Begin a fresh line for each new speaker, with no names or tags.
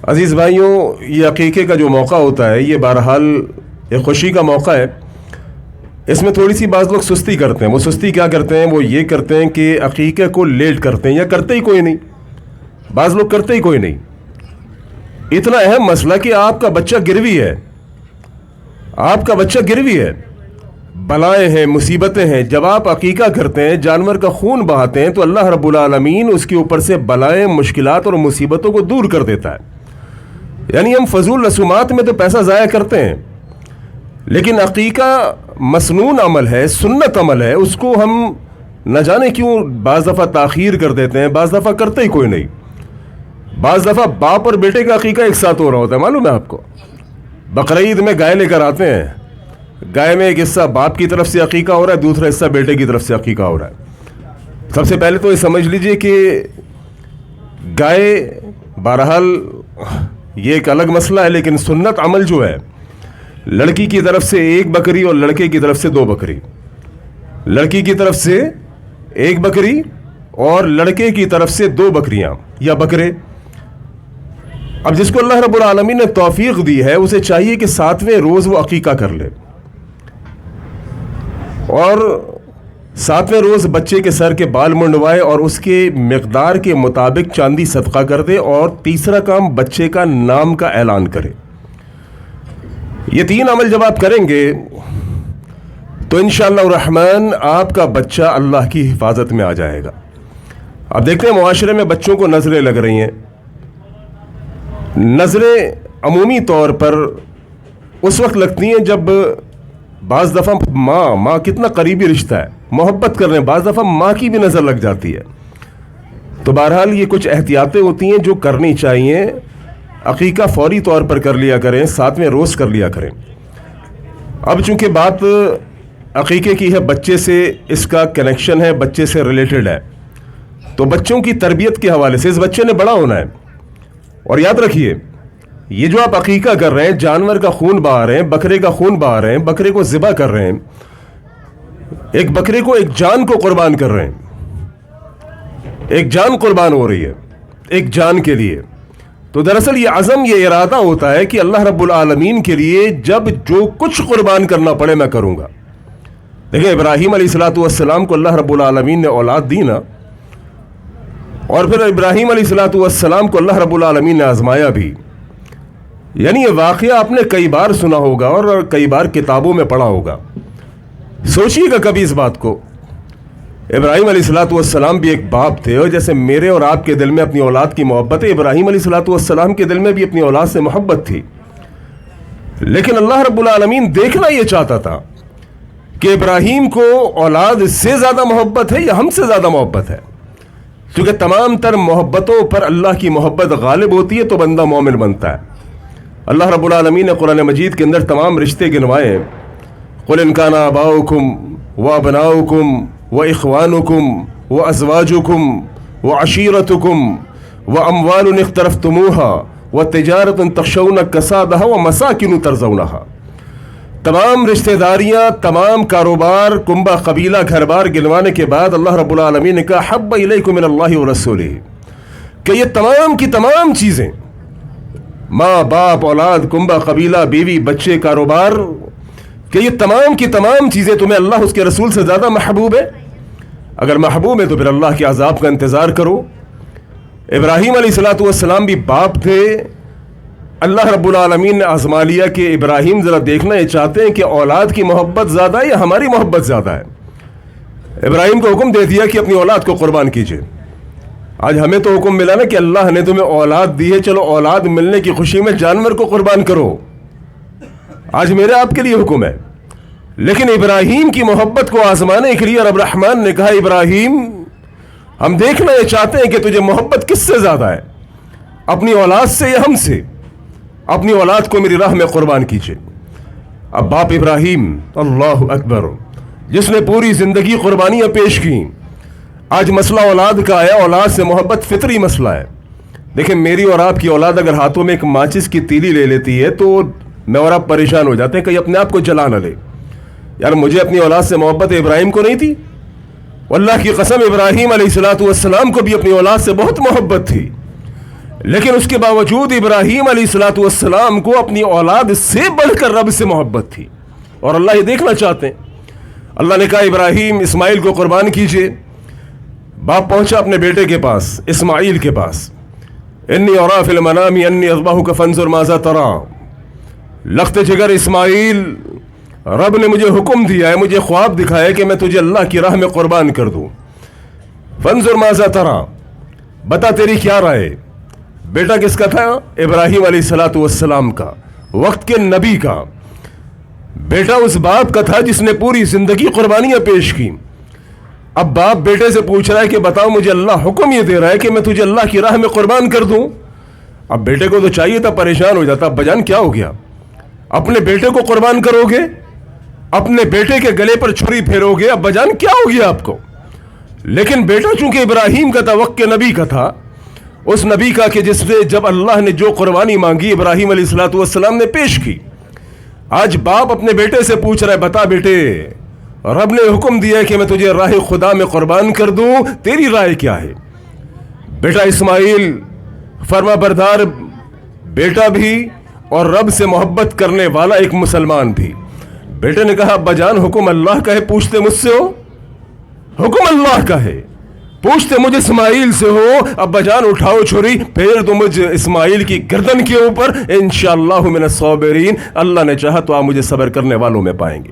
عزیز بھائیوں، یہ عقیقے کا جو موقع ہوتا ہے یہ بہرحال ایک خوشی کا موقع ہے۔ اس میں تھوڑی سی بعض لوگ سستی کرتے ہیں۔ وہ سستی کیا کرتے ہیں؟ وہ یہ کرتے ہیں کہ عقیقے کو لیٹ کرتے ہیں یا کرتے ہی کوئی نہیں۔ بعض لوگ کرتے ہی کوئی نہیں۔ اتنا اہم مسئلہ کہ آپ کا بچہ گروی ہے، آپ کا بچہ گروی ہے، بلائیں ہیں، مصیبتیں ہیں۔ جب آپ عقیقہ کرتے ہیں، جانور کا خون بہاتے ہیں، تو اللہ رب العالمین اس کے اوپر سے بلائیں، مشکلات اور مصیبتوں کو دور کر دیتا ہے۔ یعنی ہم فضول رسومات میں تو پیسہ ضائع کرتے ہیں، لیکن عقیقہ مسنون عمل ہے، سنت عمل ہے، اس کو ہم نہ جانے کیوں بعض دفعہ تاخیر کر دیتے ہیں، بعض دفعہ کرتے ہی کوئی نہیں۔ بعض دفعہ باپ اور بیٹے کا عقیقہ ایک ساتھ ہو رہا ہوتا ہے، معلوم ہے آپ کو۔ بقرعید میں گائے لے کر آتے ہیں، گائے میں ایک حصہ باپ کی طرف سے عقیقہ ہو رہا ہے، دوسرا حصہ بیٹے کی طرف سے عقیقہ ہو رہا ہے۔ سب سے پہلے تو یہ سمجھ لیجئے کہ گائے بہرحال یہ ایک الگ مسئلہ ہے، لیکن سنت عمل جو ہے، لڑکی کی طرف سے ایک بکری اور لڑکے کی طرف سے 2 بکری، لڑکی کی طرف سے 1 بکری اور لڑکے کی طرف سے 2 بکریاں یا بکرے۔ اب جس کو اللہ رب العالمین نے توفیق دی ہے، اسے چاہیے کہ 7ویں روز وہ عقیقہ کر لے، اور 7ویں روز بچے کے سر کے بال منڈوائے اور اس کے مقدار کے مطابق چاندی صدقہ کر دے، اور تیسرا کام بچے کا نام کا اعلان کرے۔ یہ 3 عمل جب آپ کریں گے تو انشاءاللہ الرحمن آپ کا بچہ اللہ کی حفاظت میں آ جائے گا۔ اب دیکھتے ہیں معاشرے میں بچوں کو نظریں لگ رہی ہیں۔ نظریں عمومی طور پر اس وقت لگتی ہیں جب بعض دفعہ ماں کتنا قریبی رشتہ ہے، محبت کر رہے ہیں، بعض دفعہ ماں کی بھی نظر لگ جاتی ہے۔ تو بہرحال یہ کچھ احتیاطیں ہوتی ہیں جو کرنی چاہیے۔ عقیقہ فوری طور پر کر لیا کریں، 7ویں روز کر لیا کریں۔ اب چونکہ بات عقیقے کی ہے، بچے سے اس کا کنیکشن ہے، بچے سے ریلیٹڈ ہے، تو بچوں کی تربیت کے حوالے سے اس بچے نے بڑا ہونا ہے۔ اور یاد رکھیے، یہ جو آپ عقیقہ کر رہے ہیں، جانور کا خون بہا رہے ہیں، بکرے کا خون بہا رہے ہیں، بکرے کو ذبح کر رہے ہیں، ایک بکرے کو، ایک جان کو قربان کر رہے ہیں، ایک جان قربان ہو رہی ہے ایک جان کے لیے۔ تو دراصل یہ عزم، یہ ارادہ ہوتا ہے کہ اللہ رب العالمین کے لیے جب جو کچھ قربان کرنا پڑے میں کروں گا۔ دیکھیں، ابراہیم علیہ السلام کو اللہ رب العالمین نے اولاد دی نا، اور پھر ابراہیم علیہ السلام کو اللہ رب العالمین نے آزمایا بھی۔ یعنی یہ واقعہ آپ نے کئی بار سنا ہوگا اور کئی بار کتابوں میں پڑھا ہوگا۔ سوچیے گا کبھی اس بات کو۔ ابراہیم علیہ السلام بھی ایک باپ تھے، اور جیسے میرے اور آپ کے دل میں اپنی اولاد کی محبت ہے، ابراہیم علیہ السلام کے دل میں بھی اپنی اولاد سے محبت تھی۔ لیکن اللہ رب العالمین دیکھنا یہ چاہتا تھا کہ ابراہیم کو اولاد سے زیادہ محبت ہے یا ہم سے زیادہ محبت ہے، کیونکہ تمام تر محبتوں پر اللہ کی محبت غالب ہوتی ہے تو بندہ مومن بنتا ہے۔ اللہ رب العالمین نے قرآن مجید کے اندر تمام رشتے گنوائے ہیں۔ قُلْ إِنْ كَانَ آبَاؤُكُمْ وَأَبْنَاؤُكُمْ وَإِخْوَانُكُمْ وَأَزْوَاجُكُمْ وَعَشِيرَتُكُمْ وَأَمْوَالٌ اقْتَرَفْتُمُوهَا وَتِجَارَةٌ تَخْشَوْنَ كَسَادَهَا وَمَسَاكِنُ تَرْضَوْنَهَا۔ تمام رشتہ داریاں، تمام کاروبار، کنبہ قبیلہ، گھر بار گنوانے کے بعد اللہ رب العالمین نے کہا حَبَّ إِلَيْكُم مِّنَ اللَّهِ وَرَسُولِهِ، کہ یہ تمام کی تمام چیزیں، ماں باپ، اولاد، کنبہ قبیلہ، بیوی، بچے، کاروبار، کہ یہ تمام کی تمام چیزیں تمہیں اللہ اس کے رسول سے زیادہ محبوب ہے۔ اگر محبوب ہے تو پھر اللہ کے عذاب کا انتظار کرو۔ ابراہیم علیہ السلام بھی باپ تھے۔ اللہ رب العالمین نے آزما لیا کہ ابراہیم ذرا دیکھنا یہ چاہتے ہیں کہ اولاد کی محبت زیادہ ہے یا ہماری محبت زیادہ ہے۔ ابراہیم کو حکم دے دیا کہ اپنی اولاد کو قربان کیجئے۔ آج ہمیں تو حکم ملا نا کہ اللہ نے تمہیں اولاد دی ہے، چلو اولاد ملنے کی خوشی میں جانور کو قربان کرو۔ آج میرے آپ کے لیے حکم ہے، لیکن ابراہیم کی محبت کو آزمانے کے لیے رب الرحمن نے کہا ابراہیم، ہم دیکھنا یہ چاہتے ہیں کہ تجھے محبت کس سے زیادہ ہے، اپنی اولاد سے یا ہم سے؟ اپنی اولاد کو میری راہ میں قربان کیجئے۔ اب باپ ابراہیم، اللہ اکبر، جس نے پوری زندگی قربانیاں پیش کی، آج مسئلہ اولاد کا آیا۔ اولاد سے محبت فطری مسئلہ ہے۔ دیکھیں، میری اور آپ کی اولاد اگر ہاتھوں میں ایک ماچس کی تیلی لے لیتی ہے تو میں اور آپ پریشان ہو جاتے ہیں، کہیں اپنے آپ کو جلا نہ لے۔ یار مجھے اپنی اولاد سے محبت ابراہیم کو نہیں تھی؟ واللہ کی قسم ابراہیم علیہ السلام کو بھی اپنی اولاد سے بہت محبت تھی۔ لیکن اس کے باوجود ابراہیم علیہ الصلوۃ والسلام کو اپنی اولاد سے بڑھ کر رب سے محبت تھی، اور اللہ یہ دیکھنا چاہتے ہیں۔ اللہ نے کہا ابراہیم اسماعیل کو قربان کیجئے۔ باپ پہنچا اپنے بیٹے کے پاس، اسماعیل کے پاس۔ انی اریٰ فی المنام انی اذبحک فانظر ماذا تری۔ لخت جگر اسماعیل، رب نے مجھے حکم دیا ہے، مجھے خواب دکھایا کہ میں تجھے اللہ کی راہ میں قربان کر دوں۔ فانظر ماذا تری، بتا تیری کیا رائے۔ بیٹا کس کا تھا؟ ابراہیم علیہ الصلوۃ والسلام کا، وقت کے نبی کا بیٹا، اس باپ کا تھا جس نے پوری زندگی قربانیاں پیش کی۔ اب باپ بیٹے سے پوچھ رہا ہے کہ بتاؤ، مجھے اللہ حکم یہ دے رہا ہے کہ میں تجھے اللہ کی راہ میں قربان کر دوں۔ اب بیٹے کو تو چاہیے تھا پریشان ہو جاتا، ابا جان کیا ہو گیا، اپنے بیٹے کو قربان کرو گے، اپنے بیٹے کے گلے پر چھری پھیرو گے، ابا جان کیا ہو گیا آپ کو؟ لیکن بیٹا چونکہ ابراہیم کا تھا، وقت کے نبی کا تھا، اس نبی کا کہ جس نے جب اللہ نے جو قربانی مانگی ابراہیم علیہ الصلوۃ والسلام نے پیش کی۔ آج باپ اپنے بیٹے سے پوچھ رہا ہے، بتا بیٹے، رب نے حکم دیا ہے کہ میں تجھے راہ خدا میں قربان کر دوں، تیری رائے کیا ہے؟ بیٹا اسماعیل فرما بردار بیٹا بھی اور رب سے محبت کرنے والا ایک مسلمان بھی۔ بیٹے نے کہا ابا جان حکم اللہ کا ہے، پوچھتے مجھ سے ہو؟ حکم اللہ کا ہے، پوچھتے مجھ اسماعیل سے ہو؟ ابا جان اٹھاؤ چھری، پھیر دو مجھ اسماعیل کی گردن کے اوپر، انشاءاللہ من الصابرین، اللہ نے چاہا تو آپ مجھے صبر کرنے والوں میں پائیں گے۔